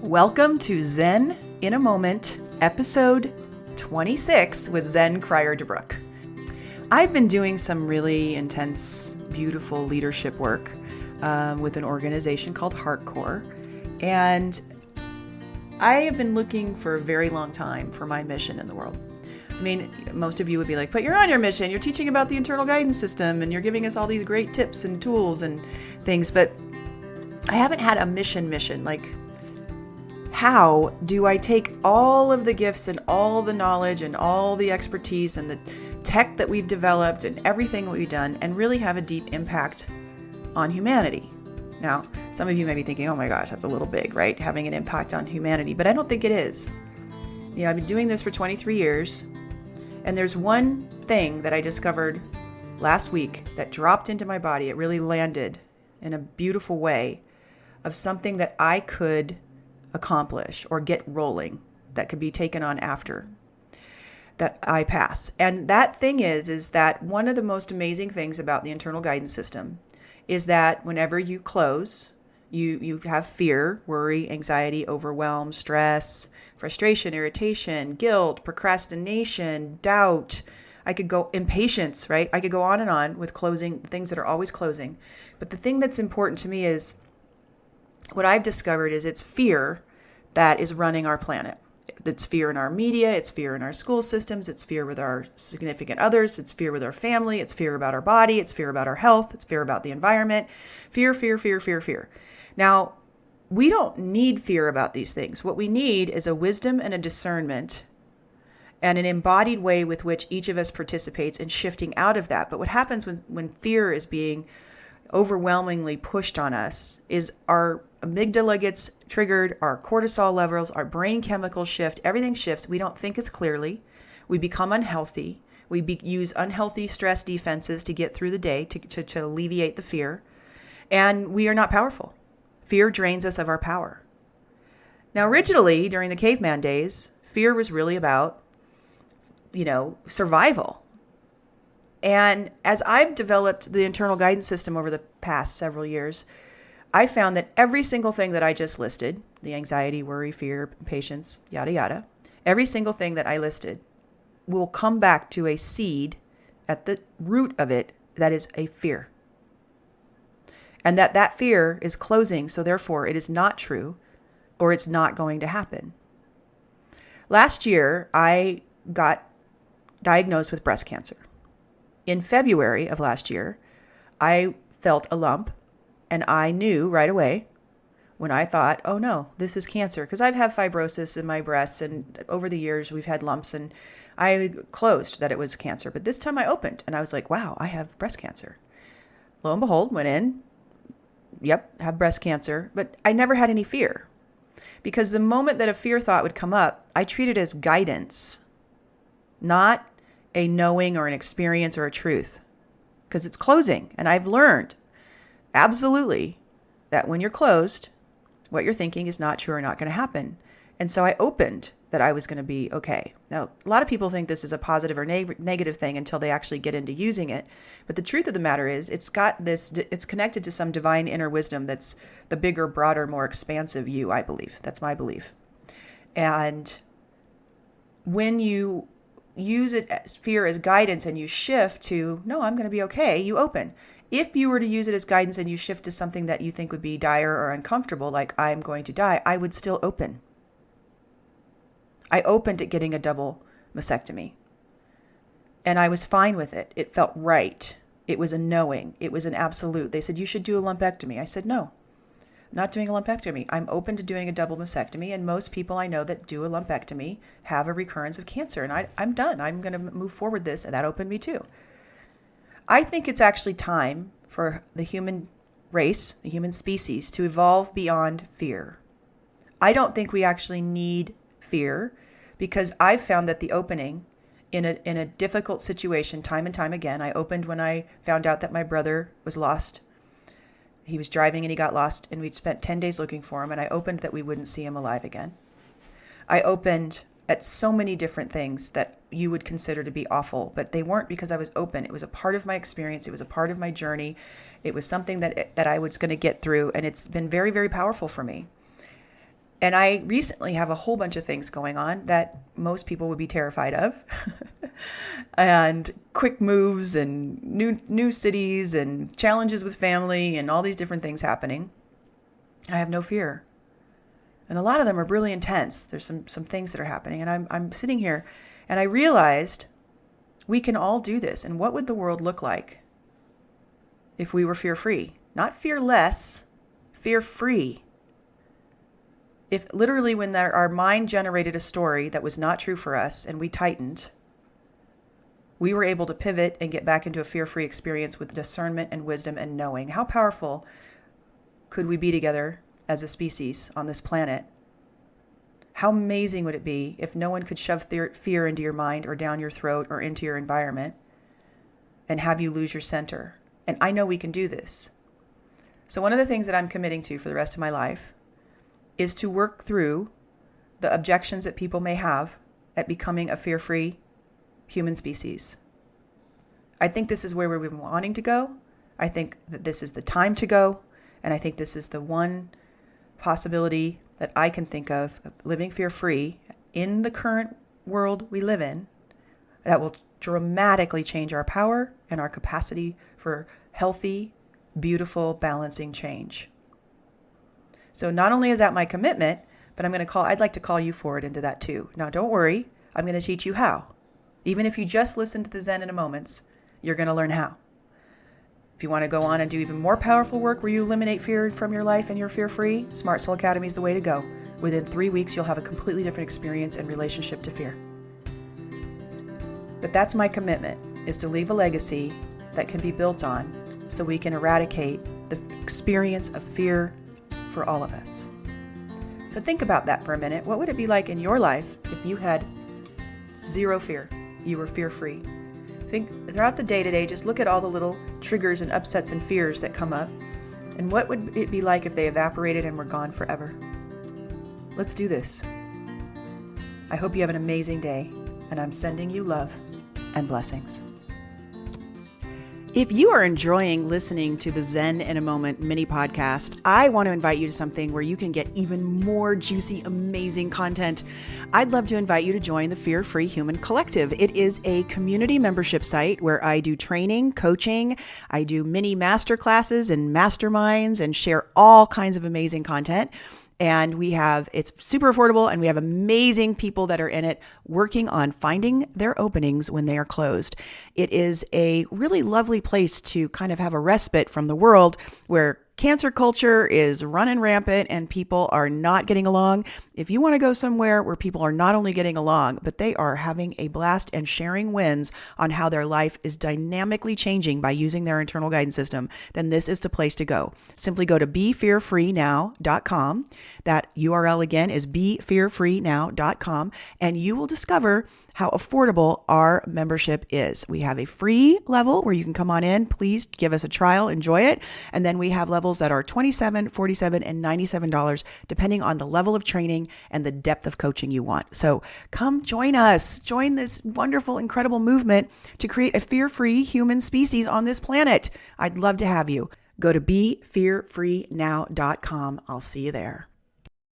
Welcome to Zen in a Moment, episode 26 with Zen Cryer DeBrook. I've been doing some really intense, beautiful leadership work with an organization called Heartcore, and I have been looking for a very long time for my mission in the world. I mean, most of you would be like, but you're on your mission, you're teaching about the internal guidance system, and you're giving us all these great tips and tools and things, but I haven't had a mission, like, how do I take all of the gifts and all the knowledge and all the expertise and the tech that we've developed and everything we've done and really have a deep impact on humanity? Now, some of you may be thinking, oh my gosh, that's a little big, right? Having an impact on humanity, but I don't think it is. I've been doing this for 23 years, and there's one thing that I discovered last week that dropped into my body. It really landed in a beautiful way of something that I could accomplish or get rolling that could be taken on after that I pass. And that thing is that one of the most amazing things about the internal guidance system is that whenever you close, you have fear, worry, anxiety, overwhelm, stress, frustration, irritation, guilt, procrastination, doubt. I could go impatience, right? I could go on and on with closing, things that are always closing. But the thing that's important to me is what I've discovered is it's fear that is running our planet. It's fear in our media, it's fear in our school systems, it's fear with our significant others, it's fear with our family, it's fear about our body, it's fear about our health, it's fear about the environment. Fear, fear, fear, fear, fear. Now, we don't need fear about these things. What we need is a wisdom and a discernment and an embodied way with which each of us participates in shifting out of that. But what happens when fear is being overwhelmingly pushed on us is our amygdala gets triggered, our cortisol levels, our brain chemicals shift, everything shifts. We don't think as clearly. We become unhealthy. We use unhealthy stress defenses to get through the day, to alleviate the fear. And we are not powerful. Fear drains us of our power. Now, originally, during the caveman days, fear was really about, survival. And as I've developed the internal guidance system over the past several years, I found that every single thing that I just listed, the anxiety, worry, fear, impatience, yada, yada, every single thing that I listed will come back to a seed at the root of it that is a fear. And that fear is closing, so therefore it is not true or it's not going to happen. Last year, I got diagnosed with breast cancer. In February of last year, I felt a lump, and I knew right away when I thought, oh no, this is cancer, because I've had fibrosis in my breasts, and over the years we've had lumps, and I closed that it was cancer. But this time I opened, and I was like, wow, I have breast cancer. Lo and behold, went in, yep, have breast cancer, but I never had any fear, because the moment that a fear thought would come up, I treat it as guidance, not a knowing or an experience or a truth, because it's closing. And I've learned absolutely that when you're closed, what you're thinking is not true or not going to happen. And so I opened that I was going to be okay. Now, a lot of people think this is a positive or negative thing until they actually get into using it. But the truth of the matter is it's connected to some divine inner wisdom that's the bigger, broader, more expansive you, I believe. That's my belief. And when you use it as fear as guidance and you shift to, no, I'm going to be okay, you open. If you were to use it as guidance and you shift to something that you think would be dire or uncomfortable, like I'm going to die, I would still open. I opened at getting a double mastectomy. And I was fine with it. It felt right. It was a knowing. It was an absolute. They said, you should do a lumpectomy. I said, no, I'm not doing a lumpectomy. I'm open to doing a double mastectomy. And most people I know that do a lumpectomy have a recurrence of cancer. And I'm done. I'm going to move forward this. And that opened me too. I think it's actually time for the human race, the human species, to evolve beyond fear. I don't think we actually need fear, because I've found that the opening in a difficult situation time and time again. I opened when I found out that my brother was lost. He was driving and he got lost, and we'd spent 10 days looking for him, and I opened that we wouldn't see him alive again. I opened at so many different things that you would consider to be awful, but they weren't, because I was open. It was a part of my experience. It was a part of my journey. It was something that I was going to get through, and it's been very, very powerful for me. And I recently have a whole bunch of things going on that most people would be terrified of. And quick moves and new cities and challenges with family and all these different things happening. I have no fear. And a lot of them are really intense. There's some things that are happening. And I'm sitting here and I realized we can all do this. And what would the world look like if we were fear-free? Not fearless, fear-free. If literally when our mind generated a story that was not true for us and we tightened, we were able to pivot and get back into a fear-free experience with discernment and wisdom and knowing. How powerful could we be together as a species on this planet? How amazing would it be if no one could shove fear into your mind or down your throat or into your environment and have you lose your center? And I know we can do this. So one of the things that I'm committing to for the rest of my life is to work through the objections that people may have at becoming a fear-free human species. I think this is where we've been wanting to go. I think that this is the time to go. And I think this is the one possibility that I can think of living fear-free in the current world we live in that will dramatically change our power and our capacity for healthy, beautiful, balancing change. So not only is that my commitment, but I'd like to call you forward into that too. Now, don't worry. I'm going to teach you how. Even if you just listen to the Zen in a Moment, you're going to learn how. If you want to go on and do even more powerful work where you eliminate fear from your life and you're fear-free, Smart Soul Academy is the way to go. Within 3 weeks, you'll have a completely different experience and relationship to fear. But that's my commitment, is to leave a legacy that can be built on so we can eradicate the experience of fear for all of us. So think about that for a minute. What would it be like in your life if you had zero fear? You were fear-free. Think throughout the day today, just look at all the little triggers and upsets and fears that come up. And what would it be like if they evaporated and were gone forever? Let's do this. I hope you have an amazing day, and I'm sending you love and blessings. If you are enjoying listening to the Zen in a Moment mini podcast, I want to invite you to something where you can get even more juicy, amazing content. I'd love to invite you to join the Fear-Free Human Collective. It is a community membership site where I do training, coaching, I do mini masterclasses and masterminds and share all kinds of amazing content. And it's super affordable, and we have amazing people that are in it working on finding their openings when they are closed. It is a really lovely place to kind of have a respite from the world where cancer culture is running rampant and people are not getting along. If you want to go somewhere where people are not only getting along, but they are having a blast and sharing wins on how their life is dynamically changing by using their internal guidance system, then this is the place to go. Simply go to BeFearFreeNow.com. That URL again is BeFearFreeNow.com, and you will discover how affordable our membership is. We have a free level where you can come on in. Please give us a trial, enjoy it. And then we have levels that are $27, $47, and $97, depending on the level of training and the depth of coaching you want. So come join us. Join this wonderful, incredible movement to create a fear-free human species on this planet. I'd love to have you. Go to BeFearFreeNow.com. I'll see you there.